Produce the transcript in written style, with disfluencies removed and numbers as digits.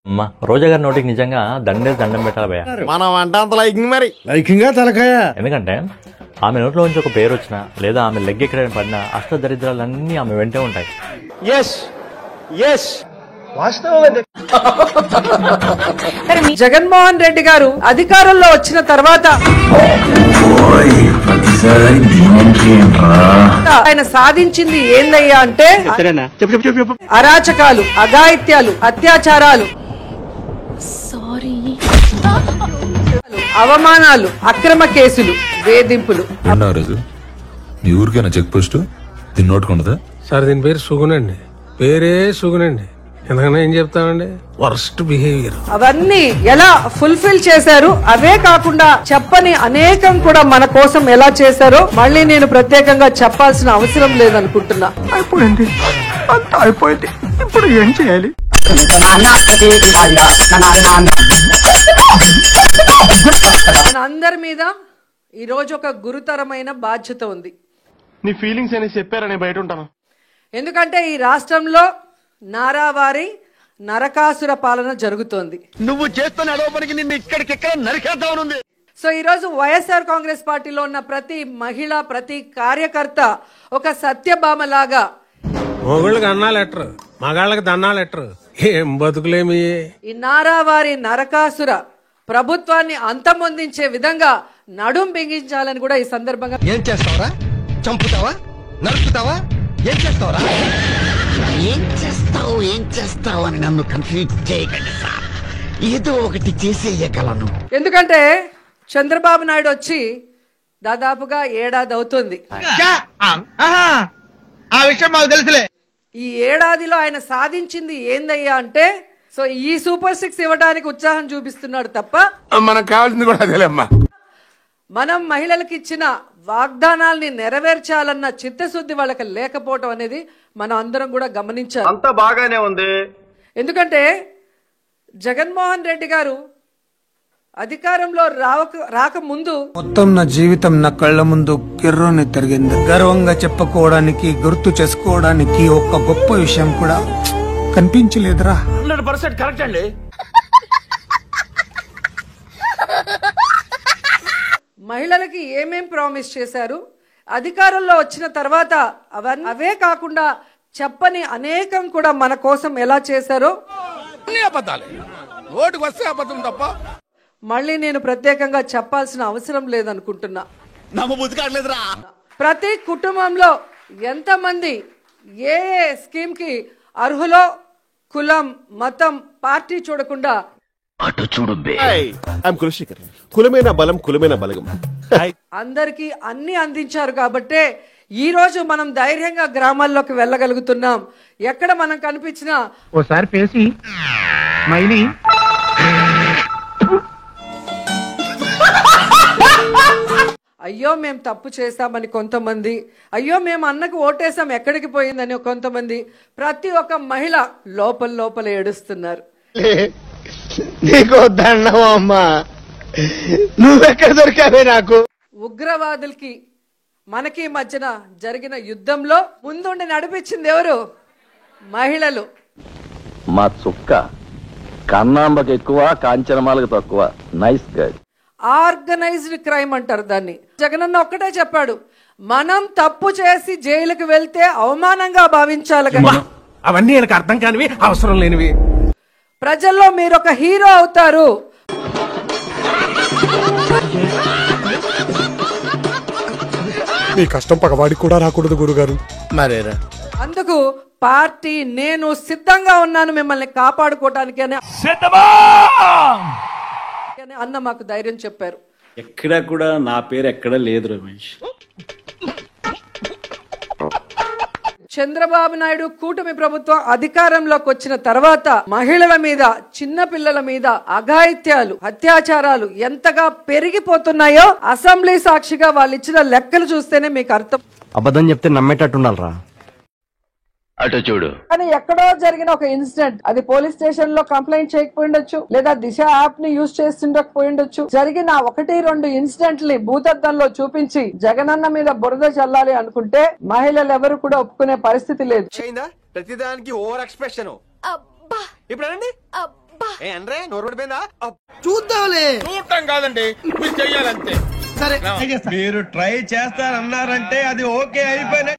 అమ్మా రోజా గారి నోటికి నిజంగా దండం పెట్టాలి భయ. మనం అంటే అంత లైకింగ్ మరి లైకింగా తలకాయ. ఎందుకంటే ఆమె నోట్లో నుంచి ఒక పేరు వచ్చినా లేదా ఆమె లెగ్ ఎక్కడైనా పడినా అష్టదరిద్రాలన్నీ ఆమె వెంటే ఉంటాయి. జగన్మోహన్ రెడ్డి గారు అధికారంలో వచ్చిన తర్వాత ఆయన సాధించింది ఏందయ్యా అంటే అరాచకాలు, అఘాయిత్యాలు, అత్యాచారాలు, అవమానాలు, అక్రమ కేసులు, వేధింపులు. మీ ఊరికైనా చెక్ పోస్ట్ దీన్ని నోటుకుండదా సార్? దీని పేరు సుగునండి, పేరే సుగునండి. ఎందుకన్నా ఏం చెప్తామండి, వర్స్ట్ బిహేవియర్. అవన్నీ ఎలా ఫుల్ఫిల్ చేశారు, అవే కాకుండా చెప్పని అనేకం కూడా మన కోసం ఎలా చేశారో మళ్ళీ నేను ప్రత్యేకంగా చెప్పాల్సిన అవసరం లేదనుకుంటున్నా. అయిపోయింది, అంతా అయిపోయింది, ఇప్పుడు ఏం చేయాలి? మనందరి మీద ఈ రోజు ఒక గురుతరమైన బాధ్యత ఉంది. నీ ఫీలింగ్స్ అని చెప్పారని బయట ఉంటాను. ఎందుకంటే ఈ రాష్ట్రంలో నారావారి నరకాసుర పాలన జరుగుతోంది. నువ్వు చేస్తున్న అడవపనికి నిన్ను ఇక్కడికిక్కడ నరికేద్దామనుంది. సో ఈ రోజు వైఎస్ఆర్ కాంగ్రెస్ పార్టీలో ఉన్న ప్రతి మహిళ, ప్రతి కార్యకర్త ఒక సత్యభామ లాగా మొగుళ్ళకి అన్నాలెట్టరు, మగాళ్ళకి దన్నాలెట్టరు. ఏం బతుకులేమి. ఈ నారావారి నరకాసుర ప్రభుత్వాన్ని అంతమొందించే విధంగా నడుం బిగించాలని కూడా ఈ సందర్భంగా. ఏం చేస్తావరా? చంపుతావా? నరుకుతావా? ఏం చేస్తావరా? ఏం చేస్తావు అని నన్ను కన్ఫ్యూజ్ చేయకండి సార్, ఏదో ఒకటి చేసేయగలను. ఎందుకంటే చంద్రబాబు నాయుడు వచ్చి దాదాపుగా ఏడాది అవుతుంది. ఆ విషయం మాకు తెలుసులే. ఈ ఏడాదిలో ఆయన సాధించింది ఏందయ్యా అంటే, సో ఈ సూపర్ 6 ఇవ్వడానికి ఉత్సాహం చూపిస్తున్నాడు తప్ప మనకు కావాల్సింది కూడా అదేలేమ్మా. మనం మహిళలకు ఇచ్చిన వాగ్దానాల్ని నెరవేర్చాలన్న చిత్తశుద్ధి వాళ్ళకి లేకపోవటం అనేది మనం అందరం కూడా గమనించాలి. అంతా బాగానే ఉంది. ఎందుకంటే జగన్మోహన్ రెడ్డి గారు అధికారంలో రాకముందు మొత్తం నా జీవితం నా కళ్ళ ముందు కిర్రోని తిరిగింది. గర్వంగా చెప్పుకోవడానికి, గుర్తు చేసుకోవడానికి ఒక్క గొప్ప విషయం కూడా కనిపించలేదురా. 100% కరెక్ట్ అండి. మహిళలకి ఏమేం ప్రామిస్ చేశారు, అధికారంలో వచ్చిన తర్వాత అవే కాకుండా చెప్పని అనేకం కూడా మన కోసం ఎలా చేశారో ఓటుకు వస్తే అబద్ధం తప్ప మళ్ళీ నేను ప్రత్యేకంగా చెప్పాల్సిన అవసరం లేదనుకుంటున్నా. ప్రతి కుటుంబంలో ఎంతమంది ఏ స్కీమ్ కి అర్హులో కులం, మతం, పార్టీ చూడకుండా అటు చూడు. కులమైన బలం, కులమైన బలగం అందరికీ అన్ని అందించారు కాబట్టే ఈ రోజు మనం ధైర్యంగా గ్రామాల్లోకి వెళ్ళగలుగుతున్నాం. ఎక్కడ మనం కనిపించినా ఓసారి పేసి మైని అయ్యో మేము తప్పు చేశామని కొంతమంది, అయ్యో మేము అన్నకు ఓటేసాం ఎక్కడికి పోయిందని కొంతమంది, ప్రతి ఒక్క మహిళ లోపల ఏడుస్తున్నారు. నీకు దండం అమ్మా, నువ్వెక్కడ దొరికావే నాకు. ఉగ్రవాదులకి మనకి మధ్యన జరిగిన యుద్ధంలో ముందుండి నడిపించింది ఎవరు? మహిళలు. మా చుక్క కన్నాంబకి ఎక్కువ, కాంచనమాలకు తక్కువ. Nice guide. ఆర్గనైజ్డ్ క్రైమ్ అంటారు దాన్ని. జగనన్న ఒక్కటే చెప్పాడు, మనం తప్పు చేసి జైలుకు వెళ్తే అవమానంగా భావించాలి కదా. అవన్నీ వీళ్ళకి అర్థం కానివి, అవసరం లేనివి. ప్రజల్లో మీరు ఒక హీరో అవుతారు. మీ కష్టం పగవాడికి కూడా రాకూడదు గురుగారు. మరేరా, అందుకు పార్టీ నేను సిద్ధంగా ఉన్నాను మిమ్మల్ని కాపాడుకోవటానికి అని అన్న మాకు ధైర్యం చెప్పారు. ఎక్కడా కూడా నా పేరు ఎక్కడా లేదు రమేష్. చంద్రబాబు నాయుడు కూటమి ప్రభుత్వం అధికారంలోకి వచ్చిన తర్వాత మహిళల మీద, చిన్న పిల్లల మీద అఘాయిత్యాలు, అత్యాచారాలు ఎంతగా పెరిగిపోతున్నాయో అసెంబ్లీ సాక్షిగా వాళ్ళు ఇచ్చిన లెక్కలు చూస్తేనే మీకు అర్థం. అబద్ధం చెప్తే నమ్మేటట్టుండాలరా. అటు చూడు. కానీ ఎక్కడో జరిగిన ఒక ఇన్సిడెంట్, అది పోలీస్ స్టేషన్ లో కంప్లైంట్ చేయకపోయిండొచ్చు, లేదా దిశ యాప్ ని యూజ్ చేస్తుండకపోయిండొచ్చు. జరిగిన 1-2 ఇన్సిడెంట్ని భూతద్దంలో చూపించి జగనన్న మీద బురద చల్లాలి అనుకుంటే మహిళలు ఎవరు కూడా ఒప్పుకునే పరిస్థితి లేదు. ప్రతిదానికి ఓవర్ ఎక్స్ప్రెషన్. ఇప్పుడు ఏ అంటే నోరు పడిపోయిందా? చూద్దాంలే. చూడటం కాదండి, మీరు చెయ్యాలంతే. సరే మీరు ట్రై చేస్తారన్నారంటే అది ఓకే అయిపోయిన